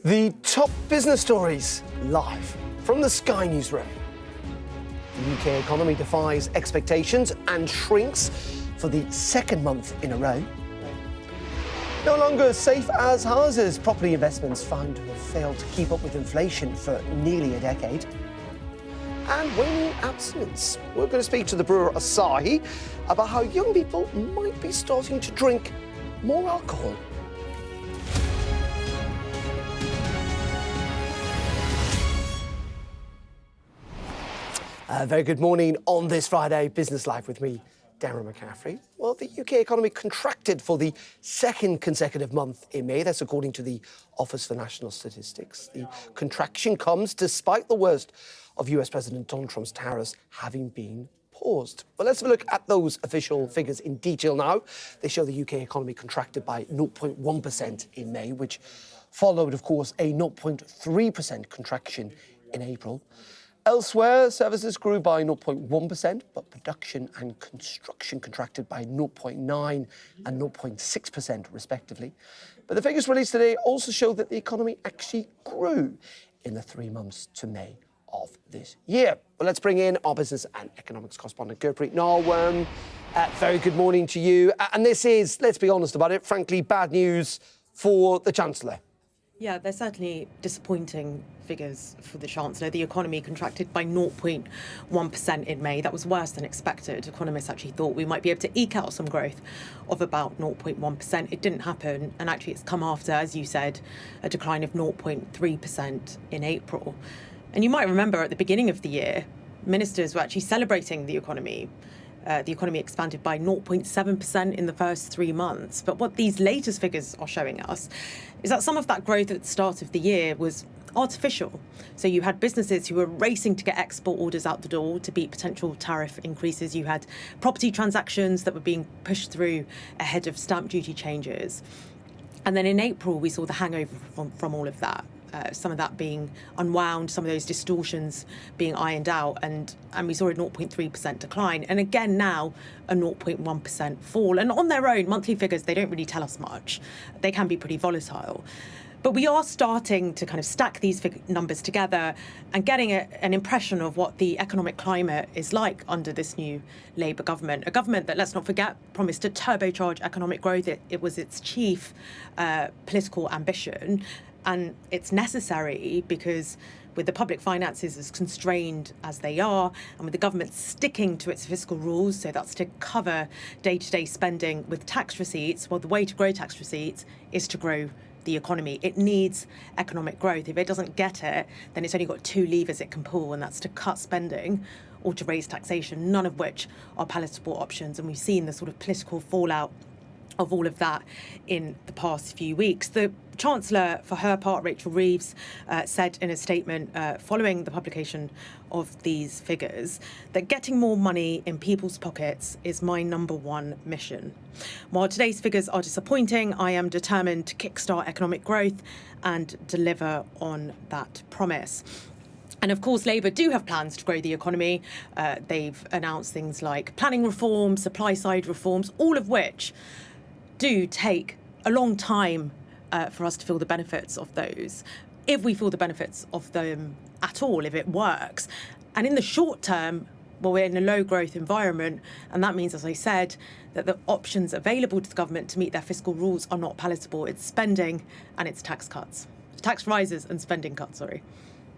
The top business stories live from the Sky Newsroom. The UK economy defies expectations and shrinks for the second month in a row. No longer safe as houses, property investments found to have failed to keep up with inflation for nearly a decade. And waning abstinence. We're going to speak to the brewer Asahi about how young people might be starting to drink more alcohol. Very good morning on this Friday, Business Live with me, Darren McCaffrey. Well, the UK economy contracted for the second consecutive month in May. That's according to the Office for National Statistics. The contraction comes despite the worst of US President Donald Trump's tariffs having been paused. Well, let's have a look at those official figures in detail now. They show the UK economy contracted by 0.1% in May, which followed, of course, a 0.3% contraction in April. Elsewhere, services grew by 0.1%, but production and construction contracted by 0.9% and 0.6% respectively. But the figures released today also show that the economy actually grew in the 3 months to May of this year. Well, let's bring in our business and economics correspondent, Gurpreet. Now, very good morning to you. And this is, let's be honest about it, frankly, bad news for the Chancellor. Yeah, they're certainly disappointing figures for the Chancellor. The economy contracted by 0.1% in May. That was worse than expected. Economists actually thought we might be able to eke out some growth of about 0.1%. It didn't happen, and actually it's come after, as you said, a decline of 0.3% in April. And you might remember at the beginning of the year, ministers were actually celebrating the economy. The economy expanded by 0.7% in the first 3 months. But what these latest figures are showing us is that some of that growth at the start of the year was artificial. So you had businesses who were racing to get export orders out the door to beat potential tariff increases. You had property transactions that were being pushed through ahead of stamp duty changes. And then in April, we saw the hangover from all of that. Some of that being unwound, some of those distortions being ironed out, and we saw a 0.3% decline. And again now, a 0.1% fall. And on their own, monthly figures, they don't really tell us much. They can be pretty volatile. But we are starting to kind of stack these numbers together and getting an impression of what the economic climate is like under this new Labour government. A government that, let's not forget, promised to turbocharge economic growth. It was its chief political ambition. And it's necessary because with the public finances as constrained as they are, and with the government sticking to its fiscal rules, so that's to cover day-to-day spending with tax receipts, well, the way to grow tax receipts is to grow the economy. It needs economic growth. If it doesn't get it, then it's only got 2 levers it can pull, and that's to cut spending or to raise taxation, none of which are palatable options. And we've seen the sort of political fallout of all of that in the past few weeks. The Chancellor, for her part, Rachel Reeves, said in a statement following the publication of these figures that getting more money in people's pockets is my #1 mission. While today's figures are disappointing, I am determined to kickstart economic growth and deliver on that promise. And of course, Labour do have plans to grow the economy. They've announced things like planning reform, supply-side reforms, all of which do take a long time for us to feel the benefits of those, if we feel the benefits of them at all, if it works. And in the short term, well, we're in a low growth environment, and that means, as I said, that the options available to the government to meet their fiscal rules are not palatable. It's spending and it's tax cuts. Tax rises and spending cuts, sorry.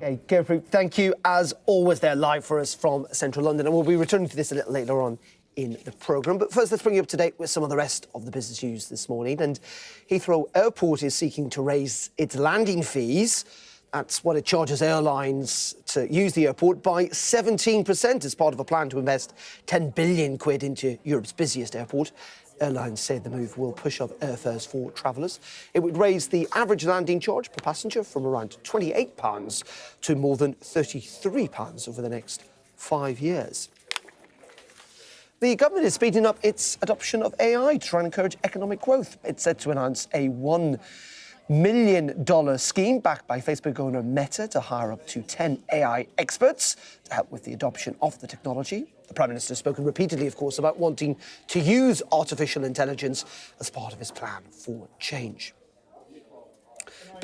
Okay, Gurpreet, thank you. As always, they're live for us from central London, and we'll be returning to this a little later on in the programme. But first, let's bring you up to date with some of the rest of the business news this morning. And Heathrow Airport is seeking to raise its landing fees. That's what it charges airlines to use the airport by 17% as part of a plan to invest 10 billion quid into Europe's busiest airport. Airlines say the move will push up airfares for travellers. It would raise the average landing charge per passenger from around £28 to more than £33 over the next 5 years. The government is speeding up its adoption of AI to try and encourage economic growth. It's set to announce a $1 million scheme backed by Facebook owner Meta to hire up to 10 AI experts to help with the adoption of the technology. The Prime Minister has spoken repeatedly, of course, about wanting to use artificial intelligence as part of his plan for change.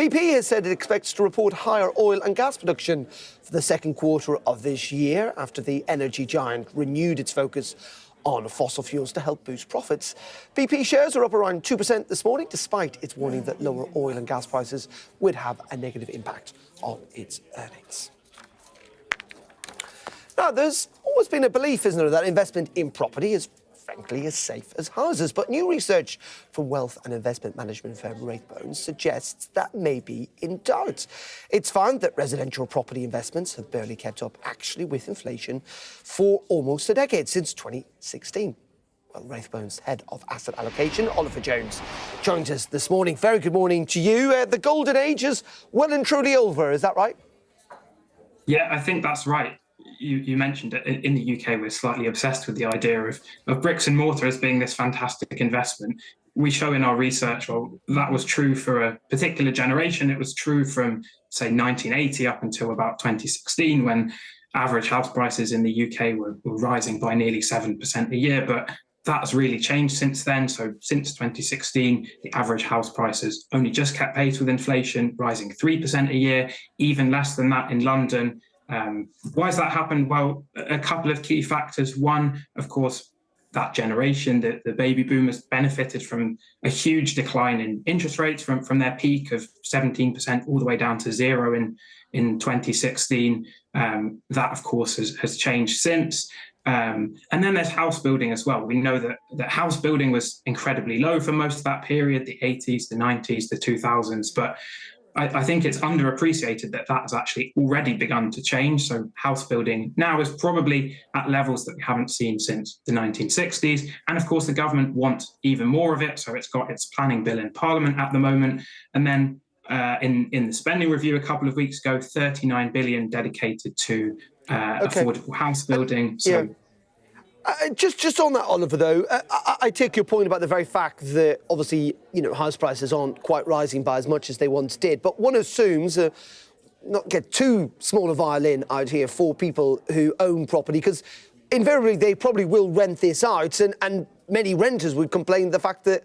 BP has said it expects to report higher oil and gas production for the second quarter of this year after the energy giant renewed its focus on fossil fuels to help boost profits. BP shares are up around 2% this morning, despite its warning that lower oil and gas prices would have a negative impact on its earnings. Now, there's always been a belief, isn't there, that investment in property is frankly as safe as houses. But new research from wealth and investment management firm Rathbones suggests that may be in doubt. It's found that residential property investments have barely kept up, actually, with inflation for almost a decade, since 2016. Well, Rathbones' head of asset allocation, Oliver Jones, joins us this morning. Very good morning to you. The golden age is well and truly over, is that right? Yeah, I think that's right. You mentioned it. In the UK, we're slightly obsessed with the idea of bricks and mortar as being this fantastic investment. We show in our research, well, that was true for a particular generation. It was true from, say, 1980 up until about 2016, when average house prices in the UK were rising by nearly 7% a year. But that's really changed since then. So since 2016, the average house prices only just kept pace with inflation, rising 3% a year, even less than that in London. Why has that happened? Well, a couple of key factors. One, of course, that generation, the baby boomers, benefited from a huge decline in interest rates from their peak of 17% all the way down to zero in 2016. That, of course, has changed since. And then there's house building as well. We know that house building was incredibly low for most of that period, the 80s, the 90s, the 2000s. But I think it's underappreciated that has actually already begun to change. So house building now is probably at levels that we haven't seen since the 1960s. And of course, the government wants even more of it. So it's got its planning bill in Parliament at the moment. And then in the spending review a couple of weeks ago, 39 billion dedicated to affordable house building. So. Yeah. Just on that, Oliver, though, I take your point about the very fact that obviously, house prices aren't quite rising by as much as they once did. But one assumes, not get too small a violin out here for people who own property, because invariably they probably will rent this out. And many renters would complain the fact that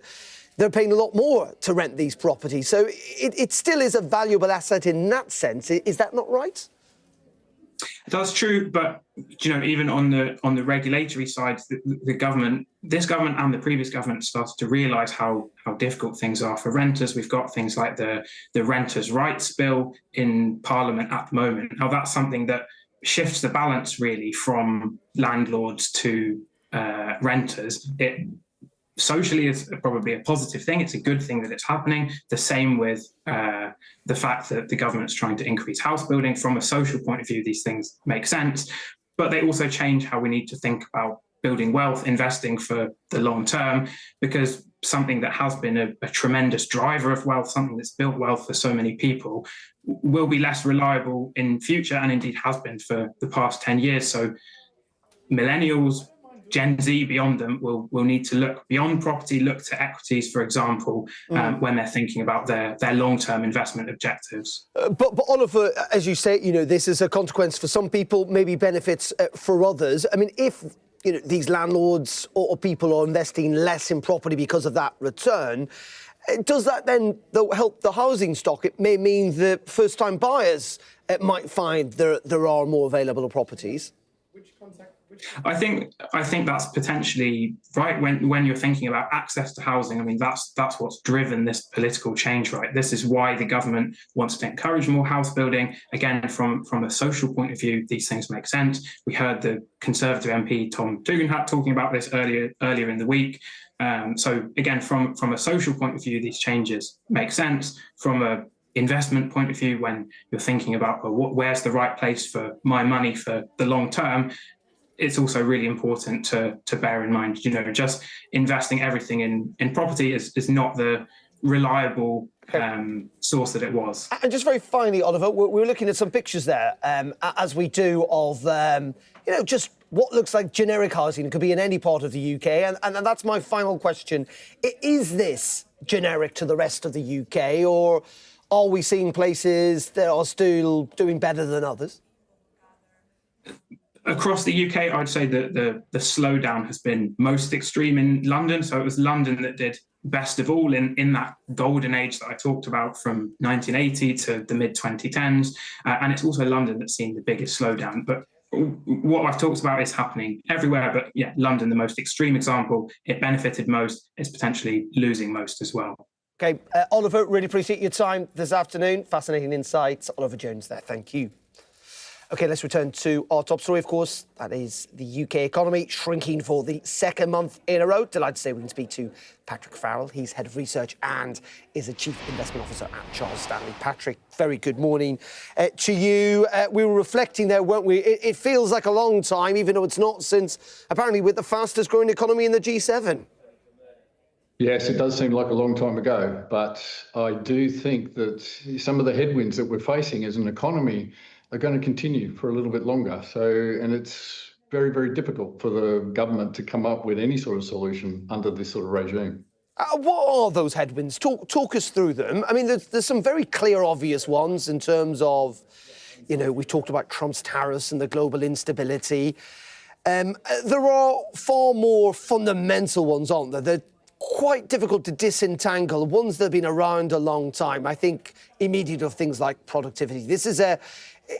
they're paying a lot more to rent these properties. So it still is a valuable asset in that sense. Is that not right? That's true, but even on the regulatory side, this government and the previous government started to realise how difficult things are for renters. We've got things like the Renters' Rights Bill in Parliament at the moment. Now, that's something that shifts the balance really from landlords to renters. It socially is probably a positive thing. It's a good thing that it's happening. The same with the fact that the government's trying to increase house building. From a social point of view, these things make sense, but they also change how we need to think about building wealth, investing for the long term, because something that has been a tremendous driver of wealth, something that's built wealth for so many people, will be less reliable in future, and indeed has been for the past 10 years. So millennials, Gen Z beyond them will need to look beyond property, look to equities, for example, when they're thinking about their long-term investment objectives. But Oliver, as you say, this is a consequence for some people, maybe benefits for others. I mean, if these landlords or people are investing less in property because of that return, does that then help the housing stock? It may mean that first-time buyers might find there are more available properties. I think that's potentially right when you're thinking about access to housing. I mean, that's what's driven this political change, right? This is why the government wants to encourage more house building. Again, from a social point of view, these things make sense. We heard the Conservative MP Tom Tugendhat talking about this earlier in the week. So again, from a social point of view, these changes make sense. From a investment point of view, when you're thinking about where's the right place for my money for the long term, it's also really important to bear in mind, just investing everything in property is not the reliable source that it was. And just very finally, Oliver, we're looking at some pictures there, as we do, of, just what looks like generic housing. It could be in any part of the UK. And that's my final question. Is this generic to the rest of the UK, or are we seeing places that are still doing better than others? Across the UK, I'd say that the slowdown has been most extreme in London. So it was London that did best of all in that golden age that I talked about from 1980 to the mid-2010s. And it's also London that's seen the biggest slowdown. But what I've talked about is happening everywhere. But yeah, London, the most extreme example, it benefited most, is potentially losing most as well. OK, Oliver, really appreciate your time this afternoon. Fascinating insights. Oliver Jones there, thank you. OK, let's return to our top story, of course. That is the UK economy shrinking for the second month in a row. Delighted to say we can speak to Patrick Farrell. He's Head of Research and is a Chief Investment Officer at Charles Stanley. Patrick, very good morning to you. We were reflecting there, weren't we? It feels like a long time, even though it's not, since apparently we're the fastest growing economy in the G7. Yes, it does seem like a long time ago, but I do think that some of the headwinds that we're facing as an economy are going to continue for a little bit longer. And it's very, very difficult for the government to come up with any sort of solution under this sort of regime. What are those headwinds? Talk us through them. I mean, there's some very clear, obvious ones in terms of, we've talked about Trump's tariffs and the global instability. There are far more fundamental ones, aren't there? They're quite difficult to disentangle, ones that have been around a long time. I think immediately of things like productivity.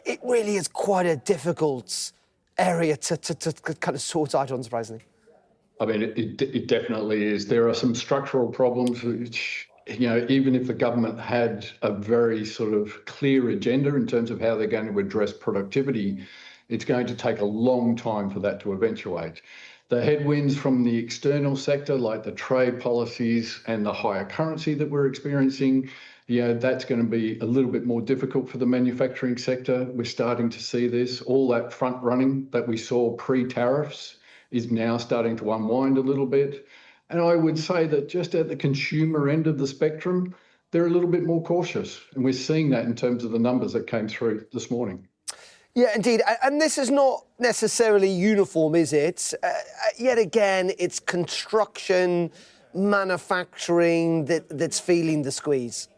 It really is quite a difficult area to kind of sort out, unsurprisingly. I mean, it definitely is. There are some structural problems which, even if the government had a very sort of clear agenda in terms of how they're going to address productivity, it's going to take a long time for that to eventuate. The headwinds from the external sector, like the trade policies and the higher currency that we're experiencing, that's going to be a little bit more difficult for the manufacturing sector. We're starting to see this. All that front running that we saw pre-tariffs is now starting to unwind a little bit. And I would say that just at the consumer end of the spectrum, they're a little bit more cautious. And we're seeing that in terms of the numbers that came through this morning. Yeah, indeed. And this is not necessarily uniform, is it? Yet again, it's construction, manufacturing that's feeling the squeeze.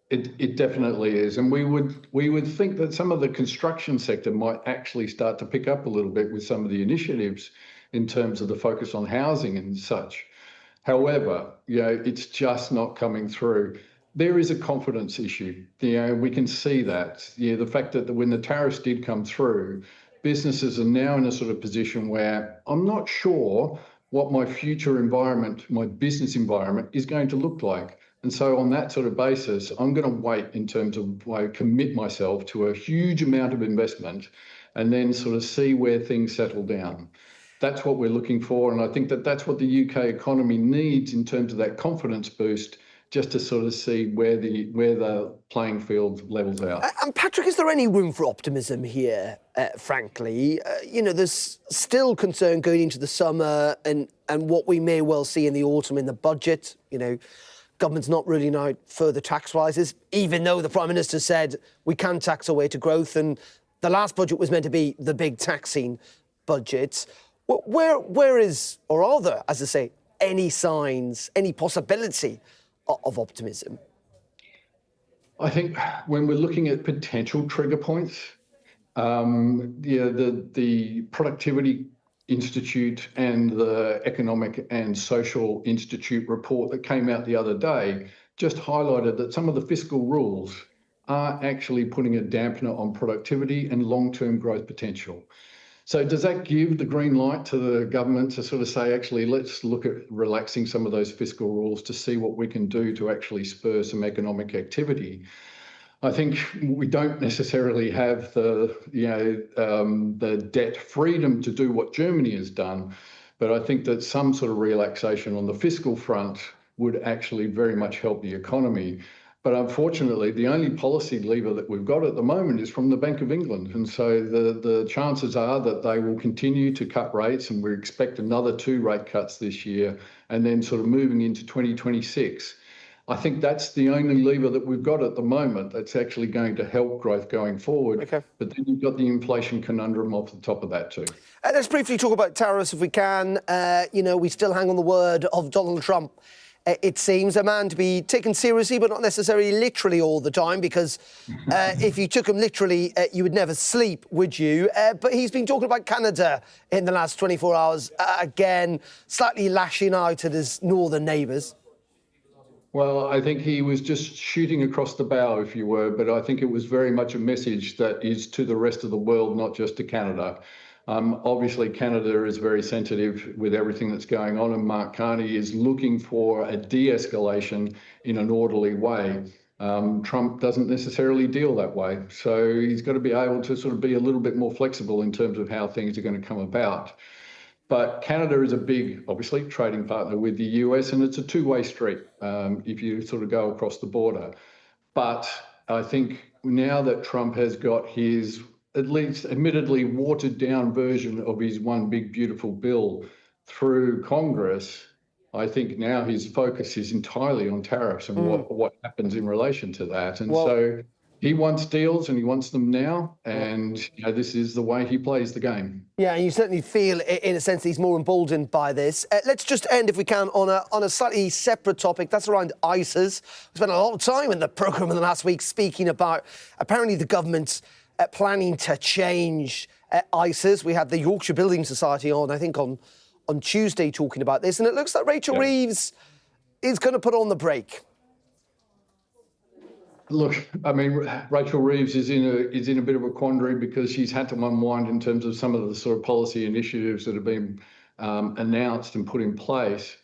It definitely is. And we would think that some of the construction sector might actually start to pick up a little bit with some of the initiatives in terms of the focus on housing and such. However, it's just not coming through. There is a confidence issue. We can see that. The fact that when the tariffs did come through, businesses are now in a sort of position where I'm not sure what my future environment, my business environment, is going to look like. And so on that sort of basis, I'm going to wait in terms of commit myself to a huge amount of investment and then sort of see where things settle down. That's what we're looking for. And I think that that's what the UK economy needs in terms of that confidence boost, just to sort of see where the playing field levels out. And Patrick, is there any room for optimism here, frankly? There's still concern going into the summer and what we may well see in the autumn in the budget. Government's not ruling out further tax rises, even though the Prime Minister said we can tax our way to growth. And the last budget was meant to be the big taxing budget. Where is, or are there, as I say, any signs, any possibility of optimism? I think when we're looking at potential trigger points, the Productivity Institute and the Economic and Social Institute report that came out the other day just highlighted that some of the fiscal rules are actually putting a dampener on productivity and long-term growth potential. So does that give the green light to the government to sort of say, actually, let's look at relaxing some of those fiscal rules to see what we can do to actually spur some economic activity? I think we don't necessarily have the debt freedom to do what Germany has done, but I think that some sort of relaxation on the fiscal front would actually very much help the economy. But unfortunately, the only policy lever that we've got at the moment is from the Bank of England. And so the chances are that they will continue to cut rates, and we expect another 2 rate cuts this year, and then sort of moving into 2026. I think that's the only lever that we've got at the moment that's actually going to help growth going forward. Okay. But then you've got the inflation conundrum off the top of that too. Let's briefly talk about tariffs if we can. We still hang on the word of Donald Trump it seems, a man to be taken seriously, but not necessarily literally all the time, because if you took him literally, you would never sleep, would you? But he's been talking about Canada in the last 24 hours, again, slightly lashing out at his northern neighbours. Well, I think he was just shooting across the bow, if you were, but I think it was very much a message that is to the rest of the world, not just to Canada. Obviously, Canada is very sensitive with everything that's going on, and Mark Carney is looking for a de-escalation in an orderly way. Trump doesn't necessarily deal that way, so he's got to be able to sort of be a little bit more flexible in terms of how things are going to come about. But Canada is a big, obviously, trading partner with the US, and it's a two-way street if you sort of go across the border. But I think now that Trump has got his, at least admittedly, watered-down version of his one big, beautiful bill through Congress, I think now his focus is entirely on tariffs and what happens in relation to that. And so he wants deals, and he wants them now, and this is the way he plays the game. Yeah, and you certainly feel, in a sense, he's more emboldened by this. Let's just end, if we can, on a slightly separate topic. That's around ISAs. We spent a lot of time in the programme in the last week speaking about, apparently, the government's planning to change ISAs. We had the Yorkshire Building Society on, I think, on Tuesday talking about this, and it looks like Rachel Reeves is going to put on the brake. Look, I mean, Rachel Reeves is in a bit of a quandary because she's had to unwind in terms of some of the sort of policy initiatives that have been announced and put in place.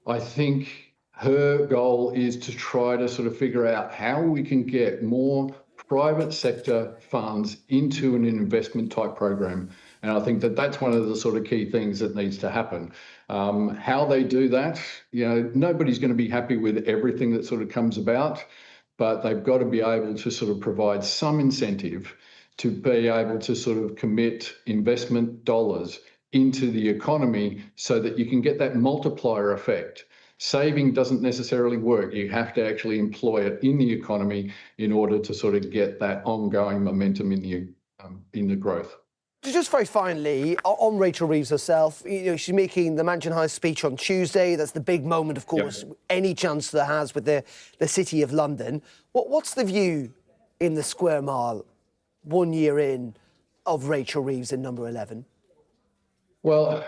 I think her goal is to try to sort of figure out how we can get more private sector funds into an investment type program. And I think that that's one of the sort of key things that needs to happen. How they do that, nobody's going to be happy with everything that sort of comes about, but they've got to be able to sort of provide some incentive to be able to sort of commit investment dollars into the economy so that you can get that multiplier effect. Saving doesn't necessarily work. You have to actually employ it in the economy in order to sort of get that ongoing momentum in the growth. Just very finally, on Rachel Reeves herself, she's making the Mansion House speech on Tuesday. That's the big moment, of course, any Chancellor has with the City of London. What's the view in the Square Mile, 1 year in, of Rachel Reeves in number 11? Well,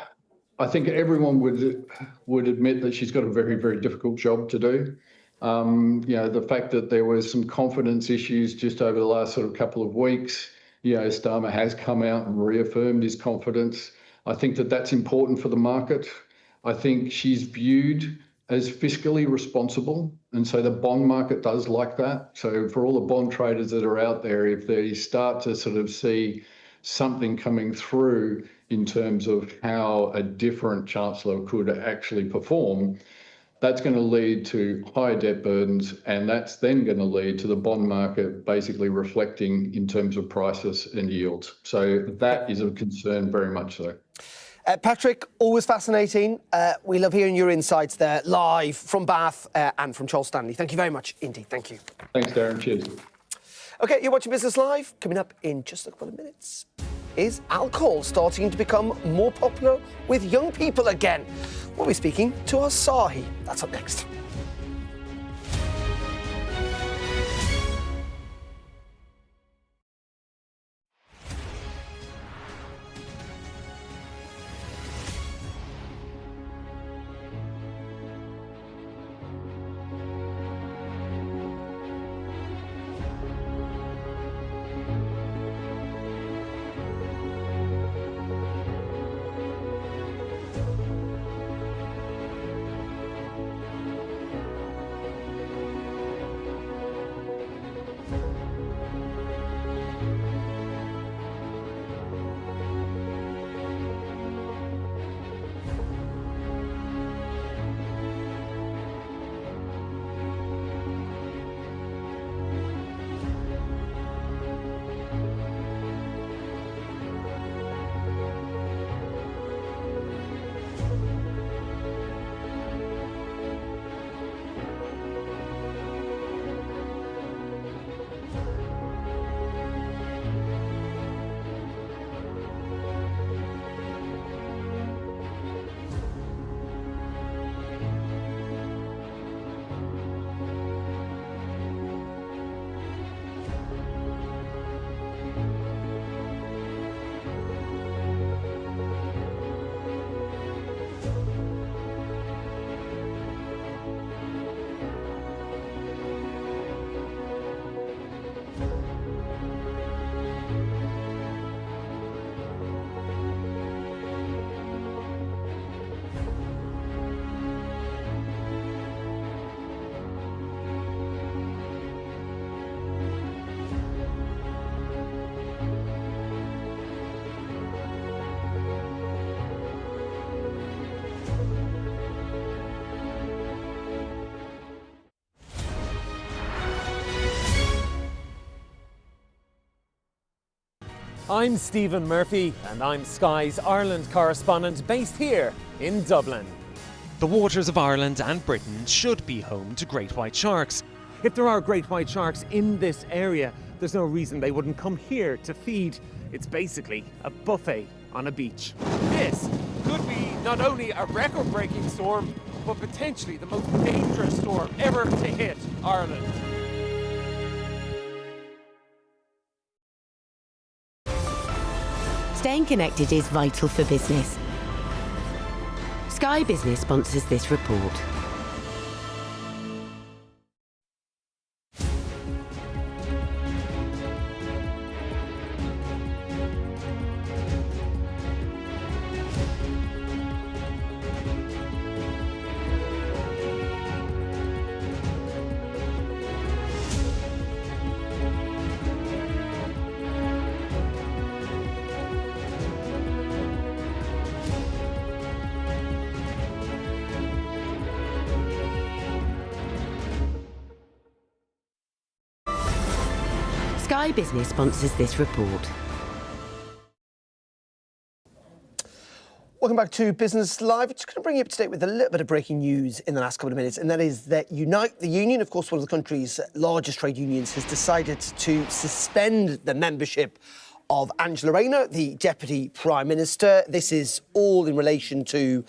I think everyone would admit that she's got a very, very difficult job to do. The fact that there was some confidence issues just over the last sort of couple of weeks, Starmer has come out and reaffirmed his confidence. I think that that's important for the market. I think she's viewed as fiscally responsible, and so the bond market does like that. So for all the bond traders that are out there, if they start to sort of see something coming through in terms of how a different Chancellor could actually perform, that's going to lead to higher debt burdens, and that's then going to lead to the bond market basically reflecting in terms of prices and yields. So that is a concern, very much so. Patrick, always fascinating. We love hearing your insights there, live from Bath and from Charles Stanley. Thank you very much indeed. Thank you. Thanks, Darren. Cheers. OK, you're watching Business Live. Coming up in just a couple of minutes. Is alcohol starting to become more popular with young people again? We'll be speaking to Asahi. That's up next. I'm Stephen Murphy and I'm Sky's Ireland correspondent based here in Dublin. The waters of Ireland and Britain should be home to great white sharks. If there are great white sharks in this area, there's no reason they wouldn't come here to feed. It's basically a buffet on a beach. This could be not only a record-breaking storm, but potentially the most dangerous storm ever to hit Ireland. Staying connected is vital for business. Sky Business sponsors this report. Sky Business sponsors this report. Welcome back to Business Live. Just going to bring you up to date with a little bit of breaking news in the last couple of minutes, and that is that Unite, the union, of course, one of the country's largest trade unions, has decided to suspend the membership of Angela Rayner, the Deputy Prime Minister. This is all in relation to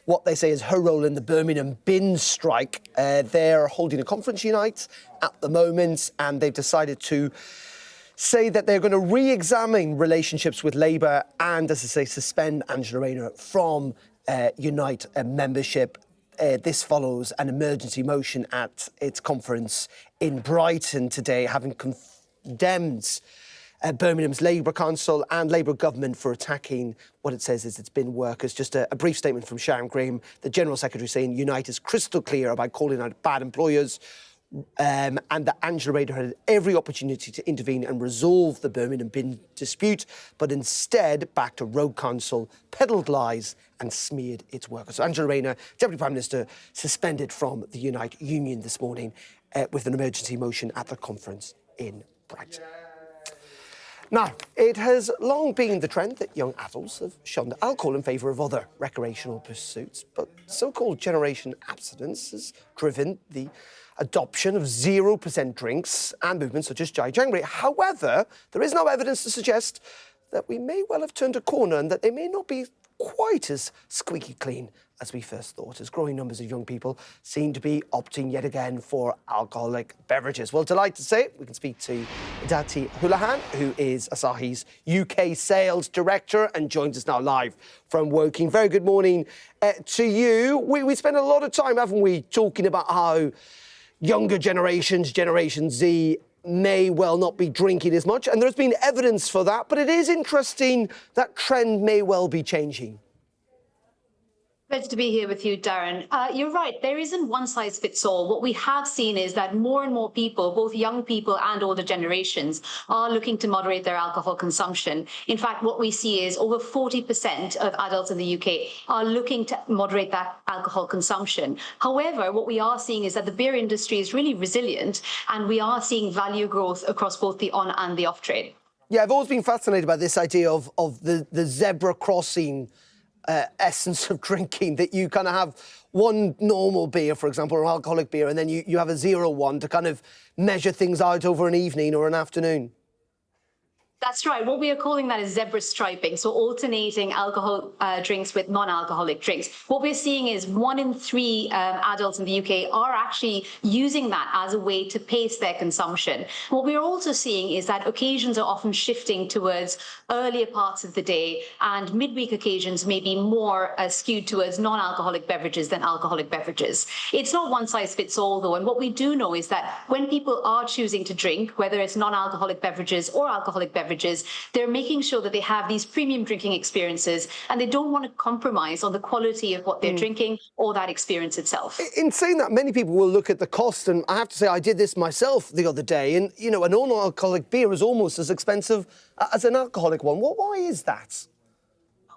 what they say is her role in the Birmingham bin strike. They're holding a conference, Unite, at the moment, and they've decided to say that they're going to re-examine relationships with Labour and, as I say, suspend Angela Rayner from Unite membership. This follows an emergency motion at its conference in Brighton today, having condemned Birmingham's Labour Council and Labour government for attacking what it says is its bin workers. Just a brief statement from Sharon Graham, the General Secretary, saying Unite is crystal clear about calling out bad employers, and that Angela Rayner had every opportunity to intervene and resolve the Birmingham bin dispute, but instead backed a rogue council, peddled lies and smeared its workers. So Angela Rayner, Deputy Prime Minister, suspended from the Unite Union this morning with an emergency motion at the conference in Brighton. Now, it has long been the trend that young adults have shunned alcohol in favour of other recreational pursuits, but so-called generation abstinence has driven the adoption of 0% drinks and movements such as Dry January. However, there is no evidence to suggest that we may well have turned a corner and that they may not be quite as squeaky clean as we first thought, as growing numbers of young people seem to be opting yet again for alcoholic beverages. Well, delighted to say we can speak to Aditi Houlihan, who is Asahi's UK Sales Director and joins us now live from Woking. Very good morning to you. We spent a lot of time, haven't we, talking about how younger generations, Generation Z, may well not be drinking as much, and there's been evidence for that, but it is interesting that trend may well be changing. Pleasure to be here with you, Darren. You're right, there isn't one size fits all. What we have seen is that more and more people, both young people and older generations, are looking to moderate their alcohol consumption. In fact, what we see is over 40% of adults in the UK are looking to moderate that alcohol consumption. However, what we are seeing is that the beer industry is really resilient, and we are seeing value growth across both the on and the off trade. Yeah, I've always been fascinated by this idea of the zebra crossing essence of drinking, that you kind of have one normal beer, for example, or an alcoholic beer, and then you have a 0-1 to kind of measure things out over an evening or an afternoon. That's right. What we are calling that is zebra striping, so alternating alcohol drinks with non-alcoholic drinks. What we're seeing is 1 in 3 adults in the UK are actually using that as a way to pace their consumption. What we're also seeing is that occasions are often shifting towards earlier parts of the day, and midweek occasions may be more skewed towards non-alcoholic beverages than alcoholic beverages. It's not one size fits all, though, and what we do know is that when people are choosing to drink, whether it's non-alcoholic beverages or alcoholic beverages, they're making sure that they have these premium drinking experiences, and they don't want to compromise on the quality of what they're drinking or that experience itself. In saying that, many people will look at the cost, and I have to say I did this myself the other day, and, you know, a non-alcoholic beer is almost as expensive as an alcoholic one. Why is that?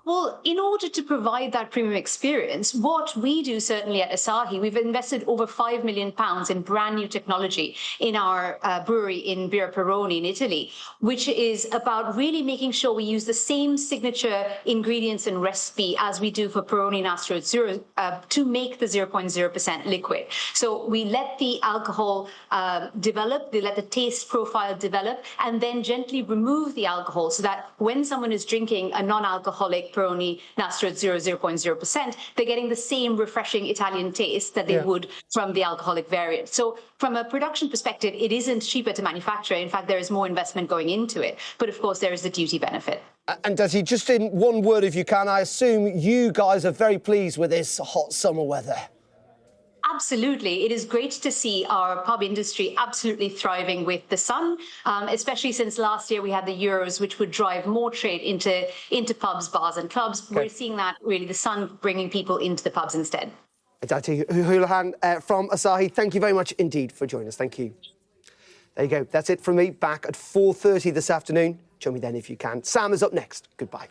Well, in order to provide that premium experience, what we do certainly at Asahi, we've invested over £5 million in brand new technology in our brewery in Birra Peroni in Italy, which is about really making sure we use the same signature ingredients and recipe as we do for Peroni Nastro Zero to make the 0.0% liquid. So we let the alcohol develop, they let the taste profile develop, and then gently remove the alcohol so that when someone is drinking a non-alcoholic Peroni Nastro Zero 0.0%, they're getting the same refreshing Italian taste that they would from the alcoholic variant. So from a production perspective, it isn't cheaper to manufacture. In fact, there is more investment going into it. But of course, there is the duty benefit. And Desi, just in one word, if you can, I assume you guys are very pleased with this hot summer weather. Absolutely. It is great to see our pub industry absolutely thriving with the sun, especially since last year we had the Euros, which would drive more trade into pubs, bars and clubs. We're seeing that really the sun bringing people into the pubs instead. Dati Houlihan from Asahi, thank you very much indeed for joining us. Thank you. There you go. That's it from me. Back at 4:30 this afternoon. Join me then if you can. Sam is up next. Goodbye.